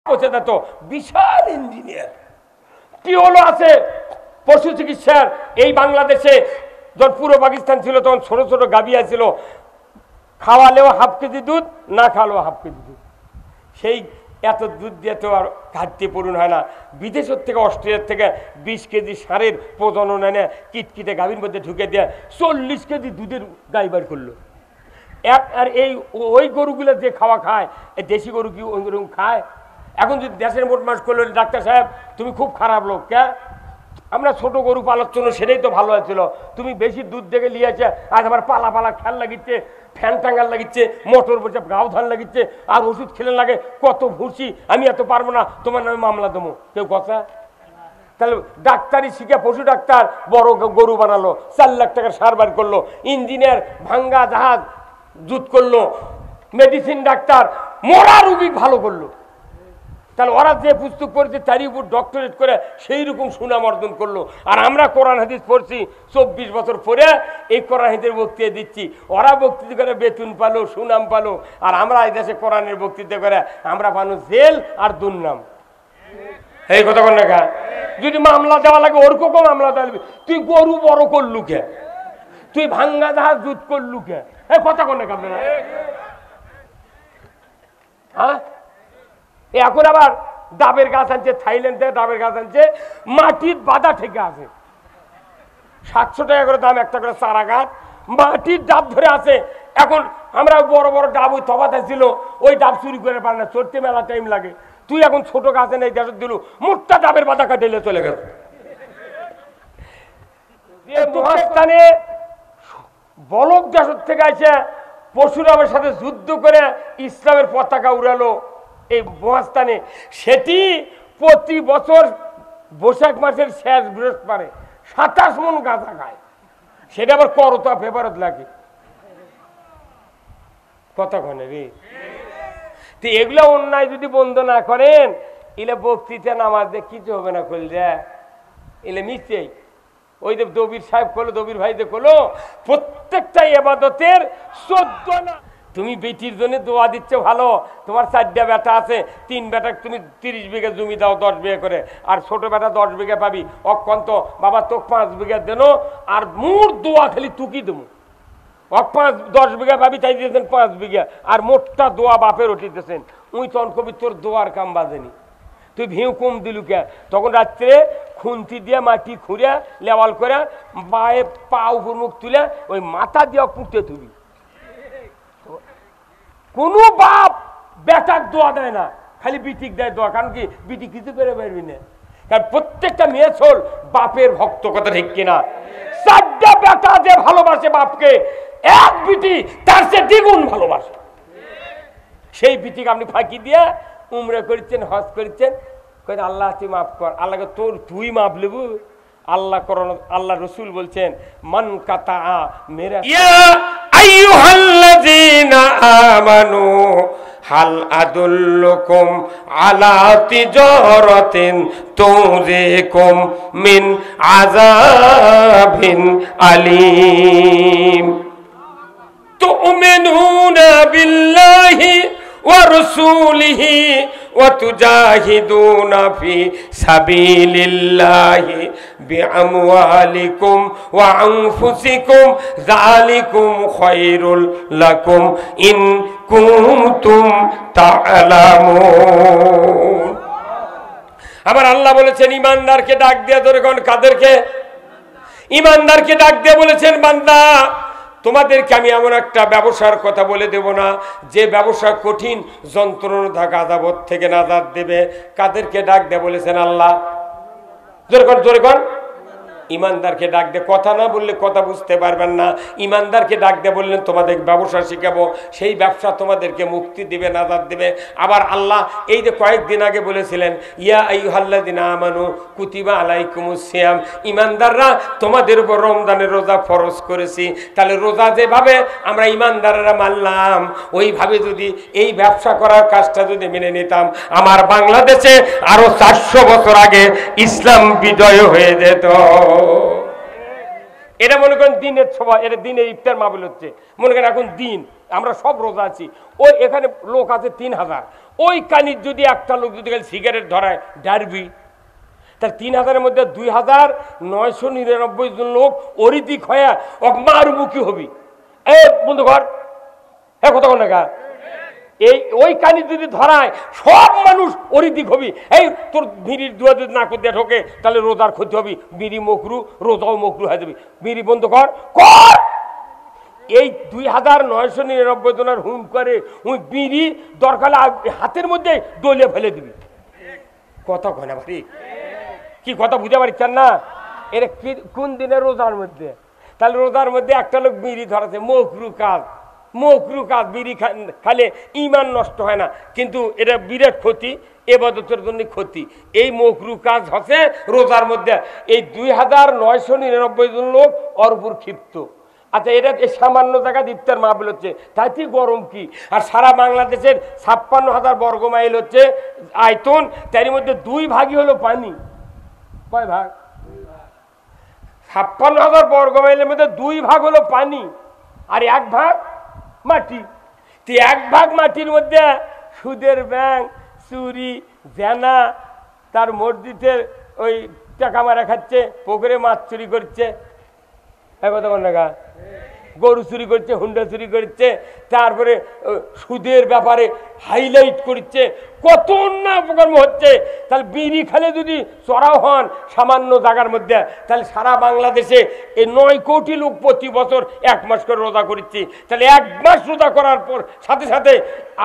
পৌঁছে যেত বিশাল ইঞ্জিনিয়ার। কি হলো আছে পশু চিকিৎসার এই বাংলাদেশে যখন পুরো পাকিস্তান ছিল তখন ছোট ছোট গাভী ছিল, খাওয়ালেও হাফ কেজি দুধ, না খাওয়ালেও হাফ কেজি দুধ। সেই এত দুধ দিয়ে তো আর ঘাটতি পূরণ হয় না। বিদেশের থেকে অস্ট্রেলিয়ার থেকে 20 কেজি সারের প্রজনন এনে কিটকিটে গাভীর মধ্যে ঢুকে দিয়ে 40 কেজি দুধের গাই বার করলো। আর এই ওই গরুগুলো যে খাওয়া খায়, এই দেশি গরু কি ওই গরু খায়? এখন যদি দেশের মোট মাস করলো, ডাক্তার সাহেব তুমি খুব খারাপ লোক, কে আমরা ছোট গরু পালার জন্য সেটাই তো ভালো হয়েছিল, তুমি বেশি দুধ দেখে নিয়েছে, আজ আমার পালা পালা খেয়াল লাগিচ্ছে, ফ্যান টাঙ্গাল লাগিচ্ছে, মোটর বসে গাও ধান লাগিচ্ছে, আর ওষুধ খেলে লাগে, কত ভুসি, আমি এত পারবো না, তোমার নামে মামলা দেবো। কেউ কথা? তাহলে ডাক্তারি শিখে পশু ডাক্তার বড় গরু বানালো, 4 লাখ টাকার সার বার করলো, ইঞ্জিনিয়ার ভাঙ্গা জাহাজ জুত করলো, মেডিসিন ডাক্তার মরা রুগী ভালো করলো। তাহলে ওরা যে পুস্তক পড়েছে তারই উপর ডক্টরেট করে সেই রকম সুনাম অর্জন করলো। আর আমরা কোরআন হাদিস পড়ছি 24 বছর পরে এই কোরআন হাদিসের বক্তৃতা দিচ্ছি। ওরা বক্তৃতা করে বেতন পালো, সুনাম পালো, আর আমরা এই দেশে কোরআনের বক্তৃতা করে আমরা পানো জেল আর দুর্নাম। এই কথা কোন না, যদি মামলা দেওয়া লাগে ওর কোকো মামলা দেওয়া লাগবে। তুই গরু বড় করলু কে? তুই ভাঙ্গা জাহাজ জুত করলু কে? এই কথা কোন না আপনারা? হ্যাঁ, এখন আবার ডাবের গাছ আনছে, থাইল্যান্ড থেকে ডাবের গাছ আনছে, মাটির বাধা থেকে আছে, 700 টাকা করে দাম একটা করে চারা গাছ, মাটির ডাব ধরে আছে। এখন আমরা বড় বড় ডাব ওই তফাতে ছিল, ওই ডাব চুরি করে পারে না, চড়তে মেলা টাইম লাগে। তুই এখন ছোট গাছে নেই দেশ দিল, মোটটা ডাবের বাধা কাটিলে চলে গেল। মহাস্থানে বলক দেশ থেকে আছে, পশুরামের সাথে যুদ্ধ করে ইসলামের পতাকা উড়ালো এই মহাস্থানে। সেটি প্রতি বছর বৈশাখ মাসের শেষ বৃহস্পতিবারে 27 মন গাঁজা খায়, সেটা আবার করতা পেপারত লাগে। কথা কনে রে, তো এগুলো অন্যায় যদি বন্ধ না করেন, এলে বক্তৃতা নামাজ দিয়ে কিছু হবে না। করলে এলে মিশছেই ওই যে দবির সাহেব করলো, দবির ভাইদের করলো, প্রত্যেকটা ইবাদতের 14 না। তুমি বেটির জন্য দোয়া দিচ্ছে ভালো, তোমার 4টা বেটা আছে, 3 বেটা তুমি 30 বিঘা জমি দাও 10 বিঘা করে, আর ছোট বেটা 10 বিঘা পাবি, অক্ষন্ত বাবা তো 5 বিঘা দেন, আর মোট দোয়া খালি তুকি দেবো, 10 বিঘা পাবি, চাই দিয়েছেন 5 বিঘা, আর মোটটা দোয়া বাপের উঠিতেছেন। উই তখন কবি তোর দোয়ার কাম বাজেনি, তুই ভিউ কম দিলু কে? তখন রাত্রে খুন্তি দিয়ে মাটি খুঁড়ে লেওয়াল করে বায়ে পা উপর মুখ তুলে ওই মাথা দিয়ে পুঁতে তুলি। কোনো বাপ বেটার দোয়া দেয় না, খালি বিটিক দেয় দোয়া। কারণ কি, বিটি কিছু করে পারবি না, কারণ প্রত্যেকটা মেয়ে ছোল বাপের ভক্ত। কথা ঠিক কিনা? 4টা বেটা যে ভালোবাসে বাপকে, এক বিটি তার চেয়ে দ্বিগুণ ভালোবাসে। সেই বিটিকে আপনি ফাঁকি দিয়ে উমরা করেছেন, হজ করেছেন, আল্লাহ তুই মাফ কর। আল্লাহকে তোর তুই মাফ লেবু? আল্লাহ করোনা, আল্লাহ রসুল বলছেন মান কাতা মেরা আইয়ুহাল্লাযীনা আমানু হাল আদুল্লুকুম আলা তিজারাতিন তুযিকুম মিন আযাবিন আলীম তু'মিনুনা বিল্লাহি ওয়া রাসূলিহি ওয়া তুজাহিদুনা ফি সাবিলিল্লাহি বিআমওয়ালিকুম ওয়া আনফুসিকুম যালিকুম খায়রুল লাকুম ইন কুনতুম তা'লামুন। আবার আল্লাহ বলেছেন ঈমানদারকে ডাক দিয়ে, ধরে কোন কাদেরকে? ঈমানদারকে ডাক দিয়ে বলেছেন, বান্দা তোমাদেরকে আমি এমন একটা ব্যবসার কথা বলে দেব না যে ব্যবসা কঠিন যন্ত্রণা আযাব থেকে নাজাত দেবে। কাদেরকে ডাক দিয়ে বলেছেন আল্লাহ? জোরে কোন, জোরে কোন। ইমানদারকে ডাক দে, কথা না বললে কথা বুঝতে পারবেন না। ইমানদারকে ডাক দে বললেন তোমাদের ব্যবসা শিখাবো, সেই ব্যবসা তোমাদেরকে মুক্তি দিবে, নাজাত দিবে। আবার আল্লাহ এই যে কয়েকদিন আগে বলেছিলেন ইয়া আইয়ুহাল্লাযীনা আমানু কুতিবা আলাইকুমুস সিয়াম, ইমানদাররা তোমাদের উপর রমজানের রোজা ফরজ করেছি। তাহলে রোজা যেভাবে আমরা ইমানদাররা মানলাম, ওইভাবে যদি এই ব্যবসা করার কাজটা যদি মেনে নিতাম, আমার বাংলাদেশে আরো 400 বছর আগে ইসলাম বিজয় হয়ে যেত। এটা মনে করেন দিনের সভা, এটা দিনের ইফতার মাহফিল হচ্ছে, মনে করেন এখন দিন আমরা সব রোজা আছি, ওই এখানে লোক আছে 3000, ওই কানির যদি একটা লোক যদি সিগারেট ধরায় ডারবি, তার 3000-এর মধ্যে 2999 জন লোক অরিদিক হয়ে মারুমুখী হবি। এ বন্ধু ঘর হ্যাঁ কত টাকা এই ওই কানি যদি ধরায় সব মানুষ অরিদিক হবি। এই তোর বিড়ির দুয়া যদি না করে ঢোকে তাহলে রোজার ক্ষতি হবি, বিড়ি মকরু, রোজাও মকরু হয়ে যাবি। বিড়ি বন্ধ কর কর। এই 2999 জনের হুম করে ওই বিড়ি দরকার হাতের মধ্যে দলিয়ে ফেলে দিবি। কথা কয় না ভাই, কি কথা বুঝতে পারছেন না? এর কোন দিনে? রোজার মধ্যে। তাহলে রোজার মধ্যে একটা লোক বিড়ি ধরাছে, মকরু কাজ, মকরু কাজ। বিড়ি খালে ইমান নষ্ট হয় না, কিন্তু এটা বিরাট ক্ষতি, ইবাদতের জন্য ক্ষতি। এই মকরু কাজ হচ্ছে রোজার মধ্যে। এই 2999 জন লোক ওর উপর ক্ষিপ্ত। আচ্ছা, এটা সামান্য জায়গা ইফতার মাহফিল হচ্ছে, তাইতে গরম কি? আর সারা বাংলাদেশের 56,000 বর্গ মাইল হচ্ছে আয়তন, তার মধ্যে 2 ভাগই হলো পানি। কয় ভাগ? 56,000 বর্গ মাইলের মধ্যে 2 ভাগ হলো পানি, আর 1 ভাগ মাটি। 1 ভাগ মাটির মধ্যে সুদের ব্যাংক, চুরি, জেনা, তার মসজিদের ওই টাকা মারা খাচ্ছে, পুকুরে মাছ চুরি করছে, গরু চুরি করছে, হুন্ডা চুরি করছে, তারপরে সুদের ব্যাপারে হাইলাইট করছে, কত অন্যায় অপকর্ম হচ্ছে। তাহলে বিড়ি খেলে যদি চড়াও হন সামান্য জায়গার মধ্যে, তাহলে সারা বাংলাদেশে এই 9 কোটি লোক প্রতি বছর 1 মাস করে রোজা করছে। তাহলে 1 মাস রোজা করার পর সাথে সাথে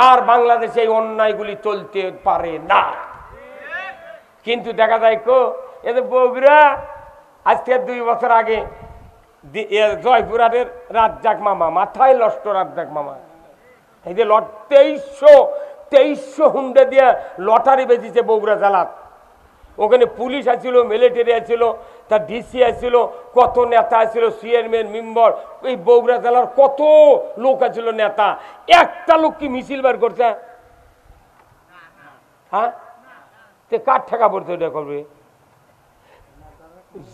আর বাংলাদেশে এই অন্যায়গুলি চলতে পারে না। কিন্তু দেখা যায় এদের বগুড়া আজকে 2 বছর আগে জয়পুরের রাজ্জাক মামা, মাথায় লষ্ট রাজ্জাক মামা, এই যে 2300 হুন্ডা দিয়ে লটারি বেঁচেছে বগুড়া জেলার। ওখানে পুলিশ আসছিল, মিলিটারি আসছিল, তার ডিসি আসছিল, কত নেতা আসছিল, চেয়ারম্যান, মেম্বার, এই বগুড়া জেলার কত লোক আসছিল নেতা। একটা লোক কি মিছিল বার করছে? হ্যাঁ, কার টাকা পড়ছে ওটা করবে?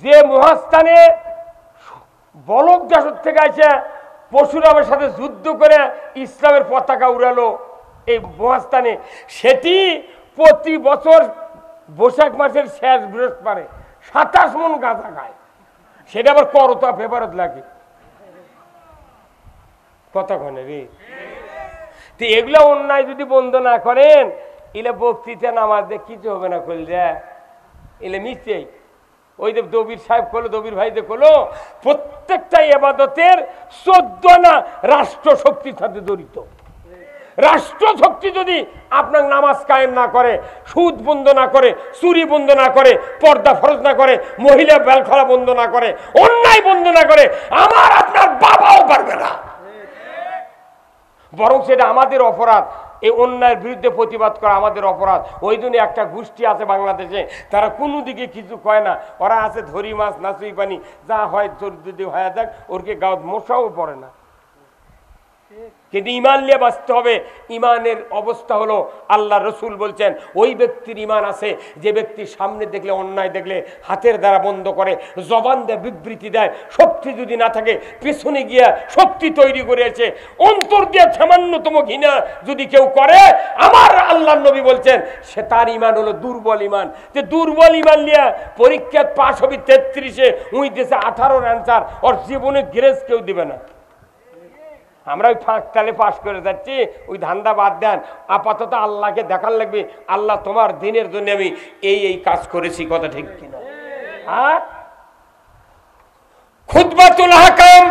যে মহাস্থানে বলক দেশের থেকে এসে পরশুরামের সাথে যুদ্ধ করে ইসলামের পতাকা উড়ালো এই মহাস্থানে, সেটি প্রতি বছর বৈশাখ মাসের শেষ বৃহস্পতিবারে 27 মণ গাঁজা খায়। সেটা আবার করতা ফেভারত লাগে। কথা কনে রে, তো এগুলো অন্যায় যদি বন্ধ না করেন, এলে বক্তৃতা নামাজ দিয়ে কিছু হবে না। করলে এলে মিশছেই ওই যে দবির সাহেব করলো, দবির ভাই যে করলো, প্রত্যেকটা ইবাদতের 14 রাষ্ট্র শক্তির সাথে জড়িত। রাষ্ট্র শক্তি যদি আপনার নামাজ কায়েম না করে, সুদ বন্ধ না করে, চুরি বন্ধ না করে, পর্দা ফরজ না করে, মহিলা বেলখলা বন্ধ না করে, অন্যায় বন্ধ না করে, আমার আপনার বাবাও পারবে না। বরং সেটা আমাদের অপরাধ। এই অন্যায়ের বিরুদ্ধে প্রতিবাদ করা আমাদের অপরাধ। ওই জন্য একটা গোষ্ঠী আছে বাংলাদেশে, তারা কোনো দিকে কিছু কয় না। ওরা আছে ধরি মাছ নাচুই পানি, যা হয় যদি হয়ে যাক, ওরকে গাঁত মশাও পড়ে না। কিন্তু ইমান নিয়ে বাঁচতে হবে। ইমানের অবস্থা হলো, আল্লাহ রসুল বলছেন, ওই ব্যক্তির ইমান আছে যে ব্যক্তি সামনে দেখলে, অন্যায় দেখলে হাতের দ্বারা বন্ধ করে, জবান দেয়, বিবৃতি দেয়। শক্তি যদি না থাকে, পেছনে গিয়া শক্তি তৈরি করেছে। অন্তর দিয়ে সামান্যতম ঘৃণা যদি কেউ করে, আমার আল্লাহ নবী বলছেন, সে তার ইমান হলো দুর্বল ইমান। যে দুর্বল ইমান নিয়ে পরীক্ষা পাশ হবি 33-এ, উই দেশে 18 অ্যান্সার, ওর জীবনে গ্রেস কেউ দিবে না। আমরা ওই ফাঁকতালে পাশ করে যাচ্ছি, ওই ধান্দা বাদ দেন। আপাতত আল্লাহকে দেখার লাগবে, আল্লাহ তোমার দিনের জন্য আমি এই কাজ করেছি। কথা ঠিক কিনা? হ্যাঁ, খুতবাতুল আহকাম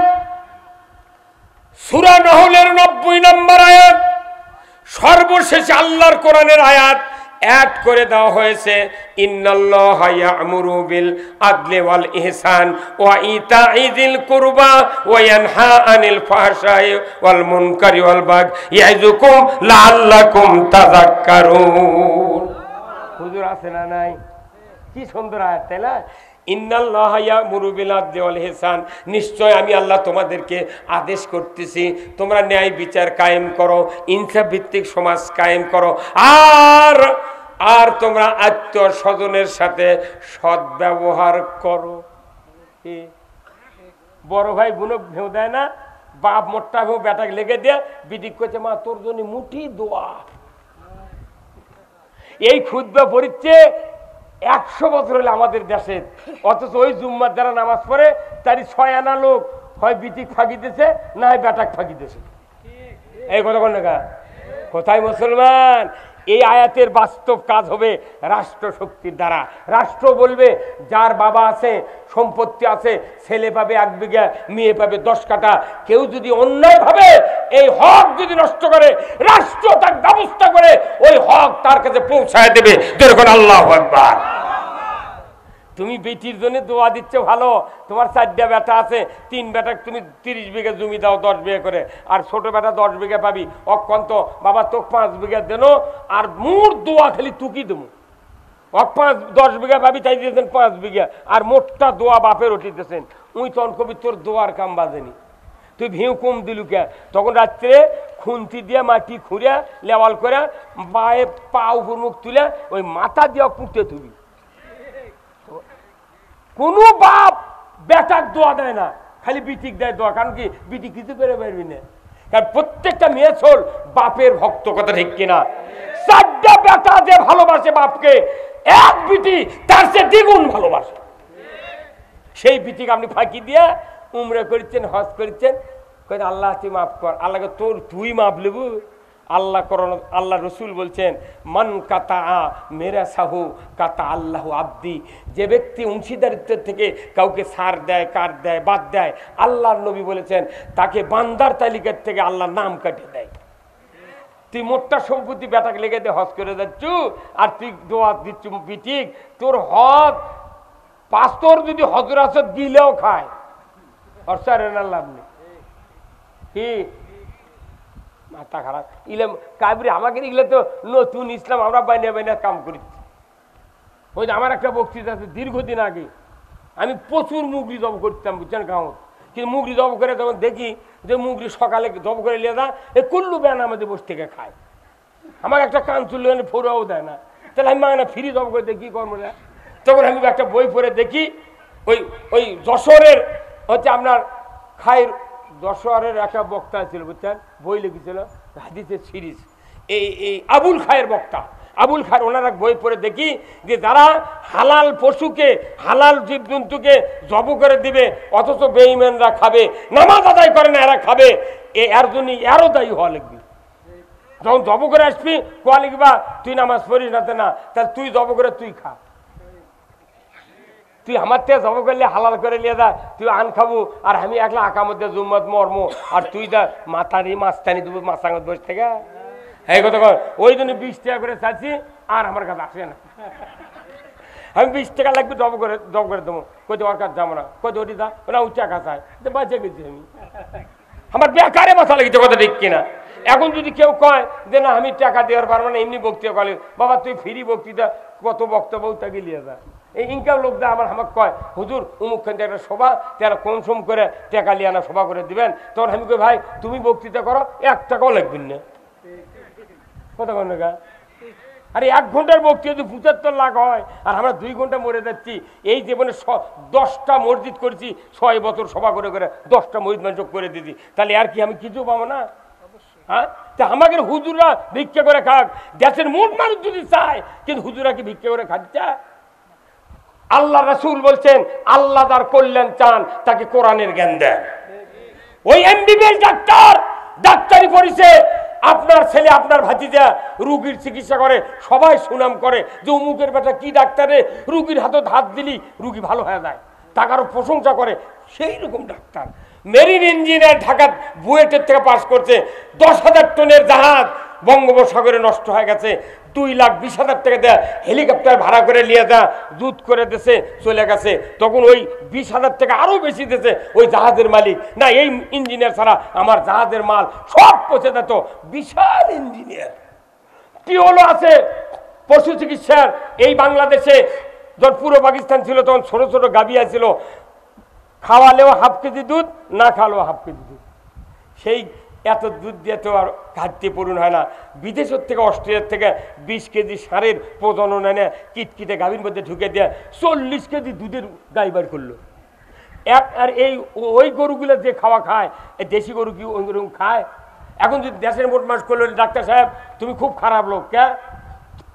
সূরা নহলের 90 নম্বর আয়াত, সর্বশেষ আল্লাহর কোরআনের আয়াত অ্যাড করে দেওয়া হয়েছে। ইন্নাল্লাহা ইয়া'মুরু বিল আদলি ওয়াল ইহসান ওয়া ইতা'i যিল কুরবা ওয়া ইয়ানহা আনিল ফাহশাই ওয়াল মুনকারি ওয়াল বাগই ইয়া'যুকুম লাআল্লাকুম তাযাক্কারুন। হুজুর আছে না নাই? কি সুন্দর আয়াত, তাই না? ইন্নাল্লাহা ইয়া'মুরু বিল আদলি ওয়াল ইহসান, নিশ্চয় আমি আল্লাহ তোমাদেরকে আদেশ করতেছি, তোমরা ন্যায় বিচার কায়েম করো, ইনসাফ ভিত্তিক সমাজ কায়েম করো, আর তোমরা আত্মীয় স্বজনের সাথে সদ্ব্যবহার করো। বড় ভাই বোন ভেউ দেয় না, বাপ মোটটা বেটাকে লেগে দিয়ে বিদিক করছে, মা তোর জন্য মুঠি দোয়া। এই খুতবা পড়িচ্ছে 100 বছর হলে আমাদের দেশে, অথচ ওই জুম্মার দ্বারা নামাজ পড়ে তারই 6 আনা লোক হয় বিটিক ফাঁকি দিয়েছে, না হয় বেটাক ফাঁকি দিয়েছে। এই কথা কোন না কোথায় মুসলমান? এই আয়াতের বাস্তব কাজ হবে রাষ্ট্র শক্তির দ্বারা। রাষ্ট্র বলবে যার বাবা আছে, সম্পত্তি আছে, ছেলে পাবে 1 বিঘা, মেয়ে পাবে 10 কাঠা। কেউ যদি অন্যায় ভাবে এই হক যদি নষ্ট করে, রাষ্ট্র তার ব্যবস্থা করে ওই হক তার কাছে পৌঁছায় দেবে। যেরকম আল্লাহু আকবার। তুমি বেটির জন্য দোয়া দিচ্ছ ভালো, তোমার 4টা বেটা আছে, 3 বেটা তুমি 30 বিঘা জমি দাও 10 বিঘা করে, আর ছোট বেটা 10 বিঘা পাবি। অক্ষন্ত বাবা তোকে 5 বিঘা দেন, আর মোট দোয়া খালি তুকি দেবো। 10 বিঘা পাবি, তাই দিয়েছেন 5 বিঘা, আর মোটটা দোয়া বাপের উঠিতেছেন। উই তখন কবি তোর দোয়ার কাম বাজেনি, তুই ভিউ কম দিলু কে? তখন রাত্রে খুন্তি দিয়ে মাটি খুঁড়ে লেওয়াল করে বায়ে পা উপর মুখ তুলে ওই মাথা দিয়ে পুঁতে তুবি। কোনো বাপ বেটার দোয়া দেয় না, খালি বিটিক দেয় দোয়া। কারণ কি? বিটি কিছু করে পারবি না, কারণ প্রত্যেকটা মেয়ে ছোল বাপের ভক্ত। কথা ঠিক কিনা? 4টা বেটা যে ভালোবাসে বাপকে, এক বিটি তার চেয়ে দ্বিগুণ ভালোবাসে। সেই বিটিকে আপনি ফাঁকি দিয়ে উমরা করেছেন, হজ করেছেন, আল্লাহ তুই মাফ কর। আল্লাহকে তুই মাফ লেবু? আল্লাহ করণ, আল্লাহ রসুল বলছেন মান কাতা মেরা সাহু কাতা আল্লাহ আব্দি। যে ব্যক্তি অংশীদারিত্বের থেকে কাউকে ছাড় দেয়, কাট দেয়, বাদ দেয়, আল্লাহর নবী বলেছেন তাকে বান্দার তালিকার থেকে আল্লাহর নাম কাটে দেয়। তুই মোটটা সম্পত্তি বেটাকে লেগে দিয়ে হজ করে যাচ্ছ, আর তুই দোয়া দিচ্ছ বিটিক। তোর হজ পাঁচতর যদি হজর আসর দিলেও খায়, অর্থাৎ লাভ নেই। কি মাথা খারাপ ইলাম কাবরি আমাকে এগুলো তো নতুন ইসলাম, আমরা বাইনা বাইনা কাম করেছি। ওই যে আমার একটা বক্তৃতা আছে দীর্ঘদিন আগে, আমি প্রচুর মুগরি জব করতাম, বুঝছেন গাঁও। কিন্তু মুগরি জব করে তখন দেখি যে মুগরি সকালে জব করে নিয়ে যা এই কুল্লু ব্যান আমাদের বসে থেকে খায়। আমার একটা কান চুল্লু ফোরাও দেয় না, তাহলে আমি না ফ্রি জব করে দেখি কর্ম না। তখন আমি একটা বই পড়ে দেখি, ওই যশোরের হচ্ছে আপনার খায়ের যশোরের একটা বক্তা ছিল, বুঝছেন, বই লিখেছিল হাদিসের সিরিজ। এই আবুল খায়ের বক্তা, আবুল খায়ের, ওনার এক বই পড়ে দেখি যে যারা হালাল পশুকে, হালাল জীবজন্তুকে জব করে দিবে, অথচ বেঈমানরা খাবে, নামাজ আদায় করে না এরা খাবে, এর জন্য এরও দায়ী হওয়া লিখবি। যখন জব করে আসবি কোয়া লিখবা তুই নামাজ পড়িস না, না তাহলে তুই জব করে তুই খা। তুই আমার থেকে জব করলে হালাল করে নিয়ে যা, তুই আন খাবো, আর আমি একলা আঁকা মধ্যে জুম্মত মর্ম, আর তুই যা মাথারি মাছটানি দেবো মাছাঙ্গত বসে থেকে। এই কথা কর, ওই জন্য 20 টাকা করে চাচ্ছি, আর আমার কাছে আসে না। আমি 20 টাকা লাগবে জব করে দেবো, কোথাও ওর কাছে যাবো না, কোথাও ওটি যা ওরা উচ্চা কাছায় বাঁচে গেছি আমি। আমার বেকারে মাথা লেগেছে, কথা ঠিক কিনা? এখন যদি কেউ কয় যে না আমি টাকা দেওয়ার পারবো না, এমনি বক্তৃতা করে, বাবা তুই ফ্রি বক্তৃতা কত বক্তব্য তাকে নিয়ে যা। এই ইনকাম লোকটা আমাকে কয় হুজুর অমুক খান একটা সভা, তারা কনসম করে টাকা নিয়ে আনা সভা করে দিবেন। তখন আমি কই ভাই তুমি বক্তৃতা করো, 1 টাকাও লাগবেন না। কথা বল না? আরে 1 ঘন্টার বক্তৃতা যদি 75 লাখ হয়, আর আমরা 2 ঘন্টা মরে যাচ্ছি। এই জীবনে 10টা মসজিদ করেছি, 6 বছর সভা করে করে 10টা মসজিদ মানুষ করে দিয়েছি, তাহলে আর কি আমি কিছু পাবো না? হ্যাঁ, তা আমাদের হুজুররা ভিক্ষা করে খাক, দেশের মোট মানুষ যদি চায়, কিন্তু হুজুরা কি ভিক্ষা করে খাচ্ছে? আল্লাহ রাসূল বলছেন আল্লাহ যার কল্যাণ চান তাকে কোরআনের জ্ঞান দেন। ওই এমবিবিএস ডাক্তার ডাক্তারি পড়িছে, আপনার ছেলে আপনার ভাতিজা রুগীর চিকিৎসা করে, সবাই সুনাম করে যে অমুকের বেটা কি ডাক্তারে, রুগীর হাতত হাত দিলি রুগী ভালো হয়ে যায়, টাকারও প্রশংসা করে। সেই রকম ডাক্তার মেরিন ইঞ্জিনিয়ার ঢাকা বুয়েটের থেকে পাস করছে, 10,000 টনের জাহাজ বঙ্গোপসাগরে নষ্ট হয়ে গেছে, 2,20,000 টাকা দেয় হেলিকপ্টার ভাড়া করে নিয়ে যা জুত করে দেশে চলে গেছে। তখন ওই 20,000 টাকা আরো বেশি দিয়েছে ওই জাহাজের মালিক, না এই ইঞ্জিনিয়ার ছাড়া আমার জাহাজের মাল সব পচে যেত। বিশাল ইঞ্জিনিয়ার টিওলো আছে পশু চিকিৎসার। এই বাংলাদেশে যখন পুরো পাকিস্তান ছিল তখন ছোট ছোট গাভী ছিল, খাওয়ালেও হাফ কেজি দুধ, না খাওয়ালেও হাফ কেজি দুধ। সেই এত দুধ দিয়ে তো আর ঘাটতি পূরণ হয় না। বিদেশের থেকে অস্ট্রেলিয়ার থেকে 20 কেজি সারের প্রজনন এনে কিটকিটে গাভীর মধ্যে ঢুকে দিয়ে 40 কেজি দুধের গাই বার করলো। আর এই ওই গরুগুলো যে খাওয়া খায়, এই দেশি গরু কি ওই গরু খায়? এখন যদি দেশের মোট মাস করলো, ডাক্তার সাহেব তুমি খুব খারাপ লোক, কে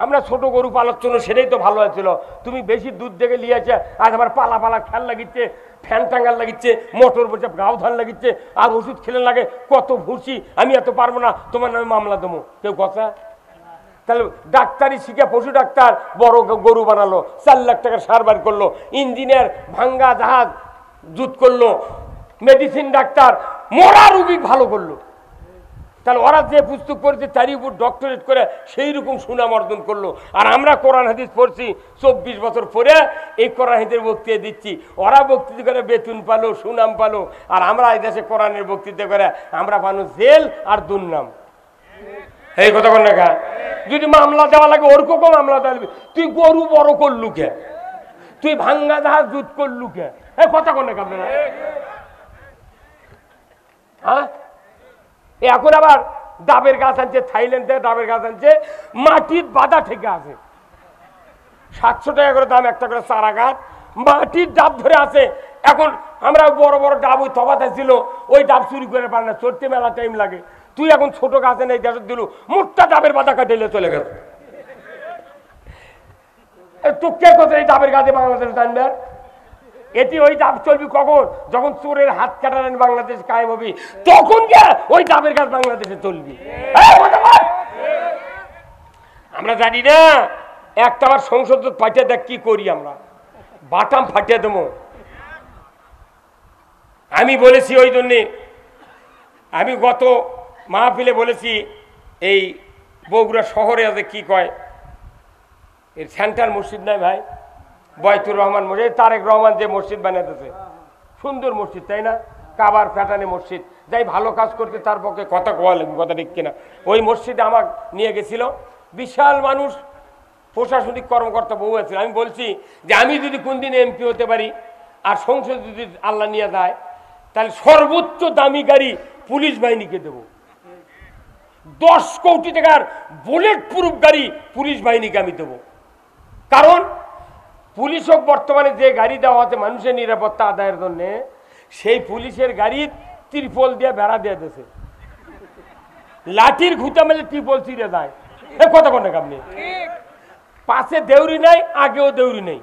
আমরা ছোট গরু পালার জন্য, সেটাই তো ভালো হয়েছিল, তুমি বেশি দুধ দেখে লিয়েছে, আজ আবার পালা পালা খেয়াল লাগিচ্ছে, ফ্যান টাঙ্গাল লাগিচ্ছে, মোটর বসে গাও ধান লাগিচ্ছে, আর ওষুধ খেলে লাগে কত ভুসি, আমি এত পারবো না, তোমার নামে মামলা দেবো, কেউ কথা? তাহলে ডাক্তারি শিখে পশু ডাক্তার বড় গরু বানালো, 4 লাখ টাকার সার বার করলো, ইঞ্জিনিয়ার ভাঙ্গা জাহাজ জুত করলো, মেডিসিন ডাক্তার মরা রুগী ভালো করলো। তাহলে ওরা যে পুস্তক পড়েছে তারই উপর ডক্টরেট করে সেই রকম সুনাম অর্জন করলো। আর আমরা কোরআন হাদিস পড়ছি 24 বছর পরে এই কোরআন হাদিসের বক্তৃতা দিচ্ছি, ওরা বক্তৃতা করে বেতন পালো, সুনাম পালো, আর আমরা এই দেশে কোরআনের বক্তৃতা করে আমরা পানো জেল আর দুর্নাম। এই কথা কোন না, যদি মামলা দেওয়া লাগে ওর কখন মামলা দেওয়া লাগবে? তুই গরু বড় করলু কে? তুই ভাঙ্গা জাহাজ জুত করলু কে? এই কথা কোন না আপনারা? হ্যাঁ, এখন আবার ডাবের গাছ আনছে, থাইল্যান্ড থেকে ডাবের গাছ আনছে, মাটির বাধা থেকে আছে, 700 টাকা করে দাম একটা করে চারা গাছ, মাটির ডাব ধরে আছে। এখন আমরা বড় বড় ডাব ওই তফাতে ছিল, ওই ডাব চুরি করে পারে না, চড়তে মেলা টাইম লাগে। তুই এখন ছোট গাছে নেই দেশ দিল, মোটটা ডাবের বাধা কাটিলে চলে গেল। তো কে কোথায় এই ডাবের গাছে বাংলাদেশ জানবে? এটি ওই ডাব চলবি কখন? যখন চোরের হাত কাটালেন বাংলাদেশ কায়েম হবি, তখন গিয়ে ওই ডাবের গাছ বাংলাদেশে চলবি। আমরা জানি না, একটা আবার সংসদ ফাটিয়ে দেখ কি করি আমরা, বাটাম ফাটিয়ে দেবো। আমি বলেছি ওই জন্যে, আমি গত মাহফিলে বলেছি, এই বগুড়া শহরে আছে কি কয়, এর সেন্টার মসজিদ নাই ভাই, বয়তুর রহমান মসজিদ, তারেক রহমান যে মসজিদ বানাতেছে, সুন্দর মসজিদ তাই না, কাবার প্যাটার্নে মসজিদ, যাই ভালো কাজ করতে তার পক্ষে কথা কোয়া লাগবে, কথা ঠিক কিনা? ওই মসজিদে আমাকে নিয়ে গেছিল, বিশাল মানুষ, প্রশাসনিক কর্মকর্তা বহু আছে। আমি বলছি যে আমি যদি কোনদিন এমপি হতে পারি আর সংসদ যদি আল্লাহ নিয়ে যায়, তাহলে সর্বোচ্চ দামি গাড়ি পুলিশ বাহিনীকে দেব, 10 কোটি টাকার বুলেট প্রুফ গাড়ি পুলিশ বাহিনীকে আমি দেব। কারণ পুলিশক বর্তমানে যে গাড়ি দেওয়া হচ্ছে মানুষের নিরাপত্তা আদায়ের জন্য, সেই পুলিশের গাড়ির ত্রিপল দিয়ে বেড়া দিয়ে দিয়েছে, লাঠির ঘুতা মেলে ত্রিপল ছিঁড়ে যায়। কথা কোন আপনি? পাশে দেউরি নাই, আগেও দেউরি নেই,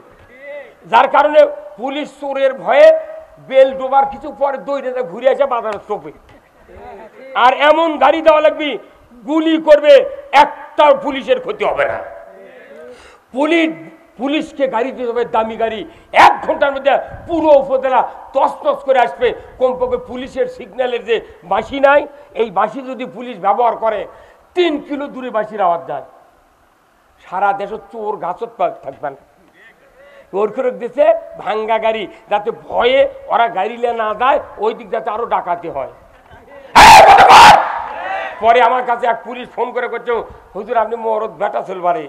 যার কারণে পুলিশ চোরের ভয়ে বেল ডোবার কিছু পরে দৌড়ে ঘুরে আসে বাজারের চোপে। আর এমন গাড়ি দেওয়া লাগবে, গুলি করবে, একটা পুলিশের ক্ষতি হবে না। পুলিশকে গাড়ি দিতে হবে দামি গাড়ি, 1 ঘন্টার মধ্যে পুরো উপজেলা তছনছ করে আসবে। কমপক্ষে পুলিশের সিগন্যালের যে বাঁশি নাই, এই বাঁশি যদি পুলিশ ব্যবহার করে 3 কিলো দূরে বাঁশির আওয়াজ যায়, সারা দেশে চোর গাছত থাকবে না। ওর করে দিচ্ছে ভাঙ্গা গাড়ি, যাতে ভয়ে ওরা গাড়ি নিয়ে না যায়, ওই দিক যাতে আরো ডাকাতি হয়। পরে আমার কাছে এক পুলিশ ফোন করে করছে, হুজুর আপনি মরদ বেটা চলবারে,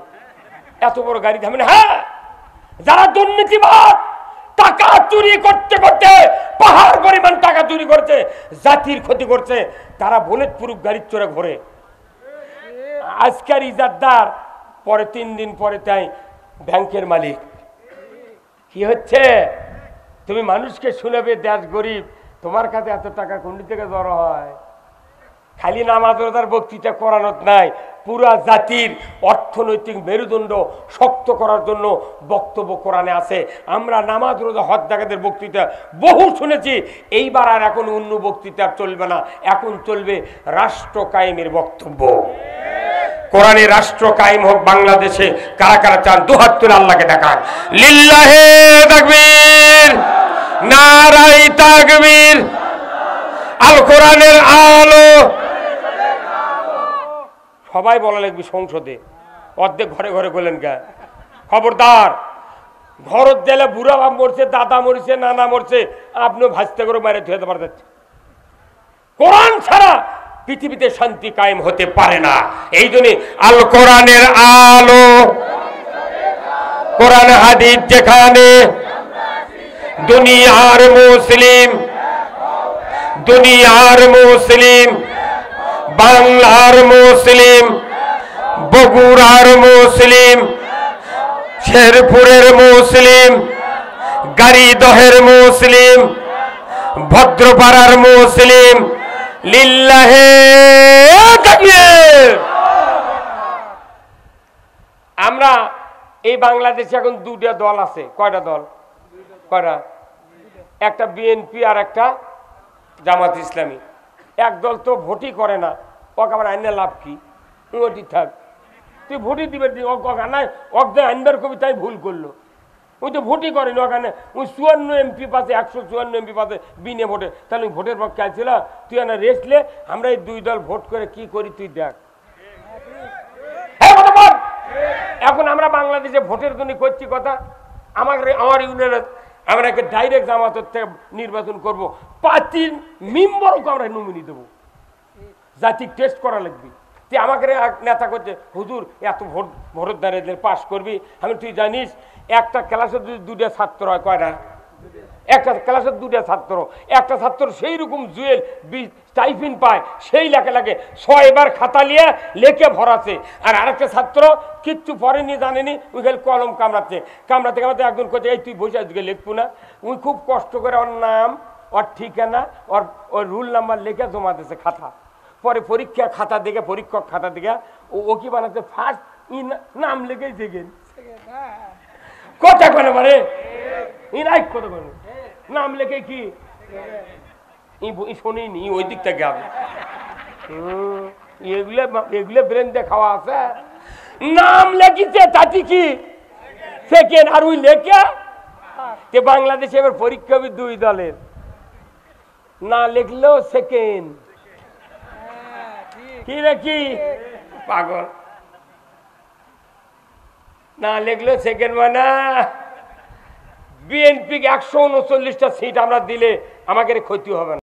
এত বড় গাড়ি থামেন। হ্যাঁ, যারা দুর্নীতিবাদ, টাকা চুরি করতে করতে পাহাড় পরিমাণ টাকা চুরি করছে, জাতির ক্ষতি করছে, তারা বুলেট প্রুফ গাড়ির চড়ে ঘোরে। আজকের ইজারদার, পরে 3 দিন পরে তাই ব্যাংকের মালিক। কি হচ্ছে? তুমি মানুষকে শুনাবে দেশ গরিব, তোমার কাছে এত টাকা কোন থেকে জড়ো হয়? খালি নামাজ রোজার বক্তৃতা করানোর নাই, পুরা জাতির অর্থনৈতিক মেরুদণ্ড শক্ত করার জন্য বক্তব্য কোরআনে আছে। আমরা নামাজ রোজা হজ জাকাতের বক্তৃতা বহু শুনেছি, এইবার আর এখন অন্য বক্তৃতা চলবে না, এখন চলবে রাষ্ট্র কায়েমের বক্তব্য। কোরআনে রাষ্ট্র কায়েম হোক বাংলাদেশে। কারা কারা চান? 2 হাত তুলে আল্লাহকে দেখান। লিল্লাহে তাকবীর, নারায়ে তাকবীর। আল কোরআনের আলো সবাই বলা লাগবে সংসদে, অর্ধেক ঘরে ঘরে বললেন কে? খবরদার, ঘরত দিলে বুড়া বাপ মরছে, দাদা মরছে, নানা মরছে, আপনিও ভাজতে করে মারে ধুয়ে দেবার যাচ্ছে। কোরআন ছাড়া পৃথিবীতে শান্তি কায়েম হতে পারে না। এই জন্য আল কোরআনের আলো, কোরআন হাদিস যেখানে, দুনিয়ার মুসলিম, দুনিয়ার মুসলিম, বাংলার মুসলিম, বগুড়ার মুসলিম, শেরপুরের মুসলিম, গাড়িদহের মুসলিম, ভদ্রপাড়ার মুসলিম লিল্লাহে তাকবীর। আমরা এই বাংলাদেশে এখন দুটা দল আছে। কয়টা দল? কয়টা? একটা বিএনপি আর একটা জামাত ইসলামী। এক দল তো ভোটই করে না, ওকে আবার আইনে লাভ কি? ওটি থাক, তুই ভোটই দিবে নাই, অর্ধে আইনবার কবি তাই ভুল করলো। ওই তো ভোটই করেনি ওখানে, ওই 54 এমপি পাশে, 154 এমপি পাশে বিনে ভোটে। তাহলে ভোটের পক্ষে আইছিল? তুই না রেসলে আমরা এই দুই দল ভোট করে কি করি তুই দেখ। এখন আমরা বাংলাদেশে ভোটের জন্য করছি কথা, আমার ইউনিয়নে আমরা ডাইরেক্ট জামাতের থেকে নির্বাচন করবো, পার্টির মেম্বারকে আমরা নমিনি দেবো, জাতি টেস্ট করা লাগবে। তুই আমাকে নেতা করছে, হুজুর এত ভোটের দ্বারা পাস করবি। আমি তুই জানিস একটা ক্লাসে যদি দুটা ছাত্র হয়, কয়টা? একটা ক্লাসের দুটা ছাত্র, একটা ছাত্র সেই রকম জুয়েল স্টাইফিন পায়, সেই লেখে লাগে 6 বার খাতা নিয়ে লেখে ভরাচ্ছে। আর আরেকটা ছাত্র কিচ্ছু পড়েনি, জানেনি, ওই খালি কলম কামড়াচ্ছে। কামড়াতে কামড়াতে একজন করছে, এই তুই বসে আজকে লিখবো না? উনি খুব কষ্ট করে ওর নাম, ওর ঠিকানা, ওর রুল নাম্বার লিখে জমা দিয়েছে খাতা। পরে পরীক্ষা খাতা দেখে, পরীক্ষক খাতা দেখে ও কি বানাচ্ছে, ফার্স্ট নাম লিখেই দেখেন কথা কেন মানে কত কেন নাম লেখে কি শোনেনি ওই দিক থেকে আমি এগুলো ব্রেন দিয়ে খাওয়া আছে। নাম লেখিছে তাতে কি সেকেন্ড, আর ওই লেখা তে বাংলাদেশে এবার পরীক্ষা হবে দুই দলের, না লিখলেও সেকেন্ড। কি রে কি পাগল, না লিখলেও সেকেন্ড। মানে বিএনপি 139টা সিট আমরা দিলে আমাকে ক্ষতি হবে না।